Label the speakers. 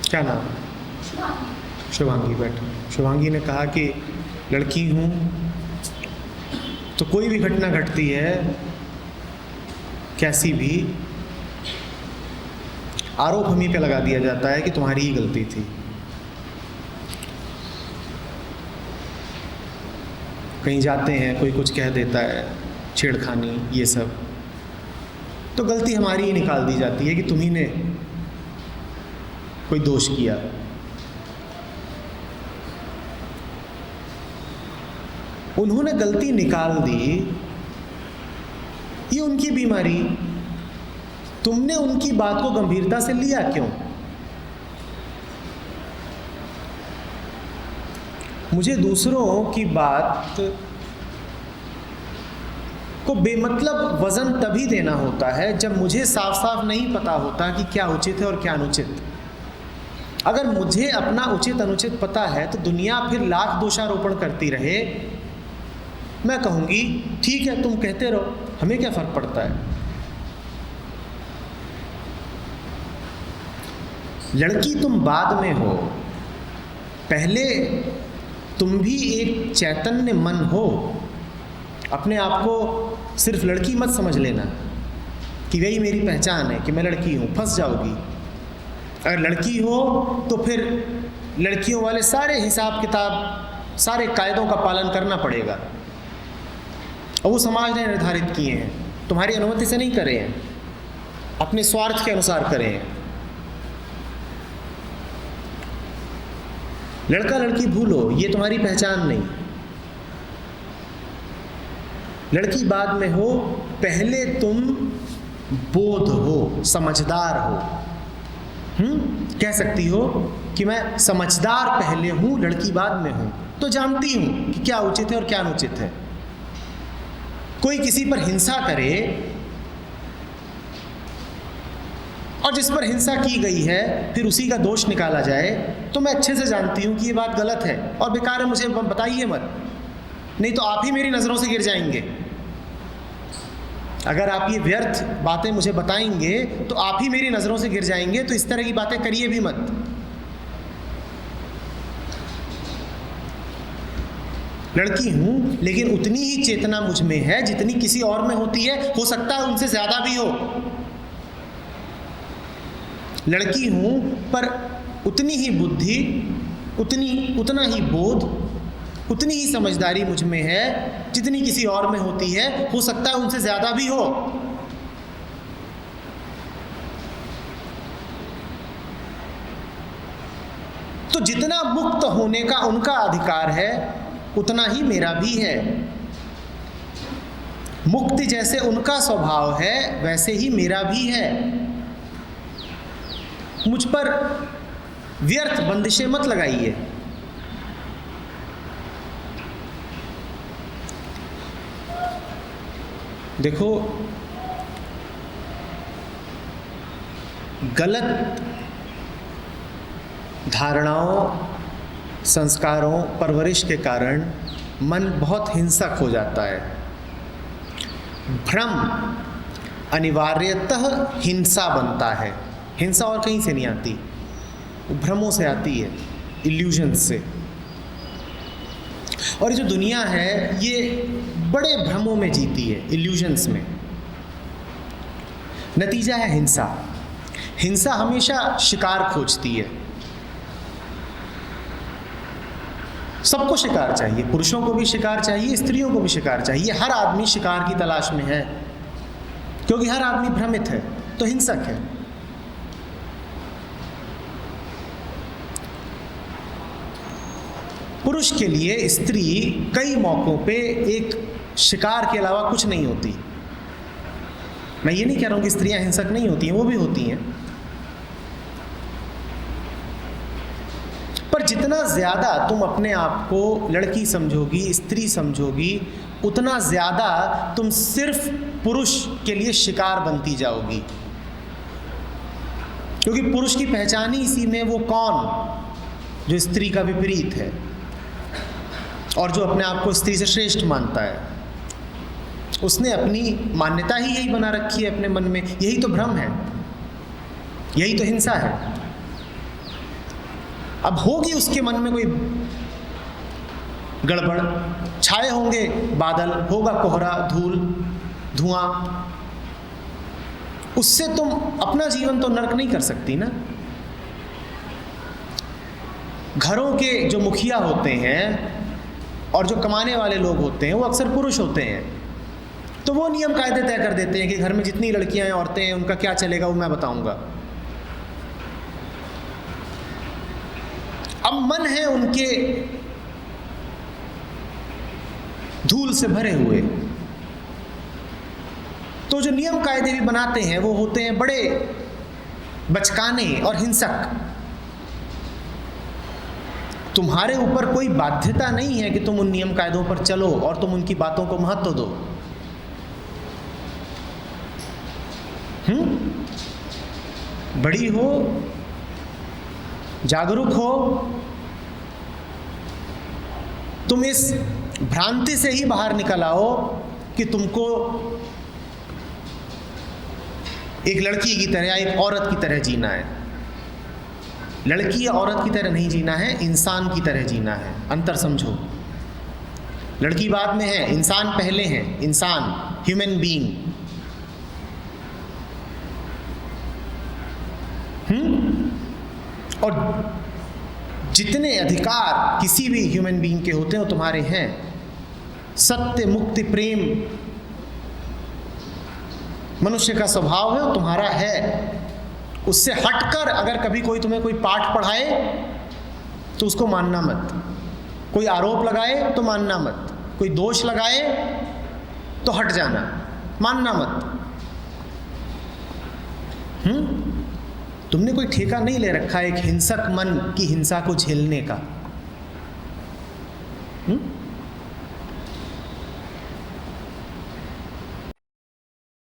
Speaker 1: क्या नाम? शुभांगी। बैठो। शुभांगी ने कहा कि लड़की हूँ तो कोई भी घटना घटती है कैसी भी, आरोप हम ही पे लगा दिया जाता है कि तुम्हारी ही गलती थी। कहीं जाते हैं कोई कुछ कह देता है, छेड़खानी, ये सब, तो गलती हमारी ही निकाल दी जाती है कि तुम्ही ने कोई दोष किया। उन्होंने गलती निकाल दी, ये उनकी बीमारी। तुमने उनकी बात को गंभीरता से लिया क्यों? मुझे दूसरों की बात को बेमतलब वजन तभी देना होता है जब मुझे साफ साफ नहीं पता होता कि क्या उचित है और क्या अनुचित। अगर मुझे अपना उचित अनुचित पता है तो दुनिया फिर लाख दोषारोपण करती रहे, मैं कहूँगी ठीक है तुम कहते रहो, हमें क्या फ़र्क पड़ता है। लड़की तुम बाद में हो, पहले तुम भी एक चैतन्य मन हो। अपने आप को सिर्फ लड़की मत समझ लेना कि वही मेरी पहचान है कि मैं लड़की हूँ, फंस जाओगी। अगर लड़की हो तो फिर लड़कियों वाले सारे हिसाब किताब, सारे कायदों का पालन करना पड़ेगा, और वो समाज ने निर्धारित किए हैं, तुम्हारी अनुमति से नहीं करे हैं, अपने स्वार्थ के अनुसार करे हैं। लड़का लड़की भूलो, ये तुम्हारी पहचान नहीं। लड़की बाद में हो, पहले तुम बोध हो, समझदार हो। कह सकती हो कि मैं समझदार पहले हूँ, लड़की बाद में हूँ, तो जानती हूँ कि क्या उचित है और क्या अनुचित है। कोई किसी पर हिंसा करे और जिस पर हिंसा की गई है फिर उसी का दोष निकाला जाए, तो मैं अच्छे से जानती हूँ कि ये बात गलत है और बेकार है, मुझे बताइए मत, नहीं तो आप ही मेरी नज़रों से गिर जाएंगे। अगर आप ये व्यर्थ बातें मुझे बताएंगे तो आप ही मेरी नज़रों से गिर जाएंगे, तो इस तरह की बातें करिए भी मत। लड़की हूँ लेकिन उतनी ही चेतना मुझ में है जितनी किसी और में होती है, हो सकता है उनसे ज़्यादा भी हो। लड़की हूँ पर उतनी ही बुद्धि, उतना ही बोध, उतनी ही समझदारी मुझ में है जितनी किसी और में होती है, हो सकता है उनसे ज़्यादा भी हो। तो जितना मुक्त होने का उनका अधिकार है उतना ही मेरा भी है। मुक्ति जैसे उनका स्वभाव है वैसे ही मेरा भी है। मुझ पर व्यर्थ बंदिशें मत लगाइए। देखो, गलत धारणाओं, संस्कारों, परवरिश के कारण मन बहुत हिंसक हो जाता है। भ्रम अनिवार्यतः हिंसा बनता है। हिंसा और कहीं से नहीं आती, वो भ्रमों से आती है, इल्यूजन्स से। और ये जो दुनिया है ये बड़े भ्रमों में जीती है, इल्यूजन्स में। नतीजा है हिंसा। हिंसा हमेशा शिकार खोजती है। सबको शिकार चाहिए, पुरुषों को भी शिकार चाहिए, स्त्रियों को भी शिकार चाहिए। हर आदमी शिकार की तलाश में है, क्योंकि हर आदमी भ्रमित है, तो हिंसक है। पुरुष के लिए स्त्री कई मौकों पे एक शिकार के अलावा कुछ नहीं होती। मैं ये नहीं कह रहा हूं कि स्त्रियां हिंसक नहीं होती हैं, वो भी होती हैं, पर जितना ज़्यादा तुम अपने आप को लड़की समझोगी, स्त्री समझोगी, उतना ज़्यादा तुम सिर्फ पुरुष के लिए शिकार बनती जाओगी। क्योंकि पुरुष की पहचान ही इसी में, वो कौन जो स्त्री का विपरीत है और जो अपने आप को स्त्री से श्रेष्ठ मानता है, उसने अपनी मान्यता ही यही बना रखी है अपने मन में। यही तो भ्रम है, यही तो हिंसा है। अब होगी उसके मन में कोई गड़बड़, छाए होंगे बादल, होगा कोहरा, धूल, धुआं, उससे तुम अपना जीवन तो नर्क नहीं कर सकती ना। घरों के जो मुखिया होते हैं और जो कमाने वाले लोग होते हैं वो अक्सर पुरुष होते हैं, तो वो नियम कायदे तय कर देते हैं कि घर में जितनी लड़कियां हैं, औरतें हैं, उनका क्या चलेगा वो मैं बताऊंगा। अब मन है उनके धूल से भरे हुए, तो जो नियम कायदे भी बनाते हैं वो होते हैं बड़े बचकाने और हिंसक। तुम्हारे ऊपर कोई बाध्यता नहीं है कि तुम उन नियम कायदों पर चलो और तुम उनकी बातों को महत्व दो। बड़ी हो, जागरूक हो, तुम इस भ्रांति से ही बाहर निकल आओ कि तुमको एक लड़की की तरह या एक औरत की तरह जीना है। लड़की या औरत की तरह नहीं जीना है, इंसान की तरह जीना है। अंतर समझो। लड़की बाद में है, इंसान पहले है। इंसान, ह्यूमन बीइंग। और जितने अधिकार किसी भी ह्यूमन बीइंग के होते हैं वो तुम्हारे हैं। सत्य, मुक्ति, प्रेम मनुष्य का स्वभाव है, वो तुम्हारा है। उससे हटकर अगर कभी कोई तुम्हें कोई पाठ पढ़ाए तो उसको मानना मत। कोई आरोप लगाए तो मानना मत। कोई दोष लगाए तो हट जाना, मानना मत। तुमने कोई ठेका नहीं ले रखा एक हिंसक मन की हिंसा को झेलने का।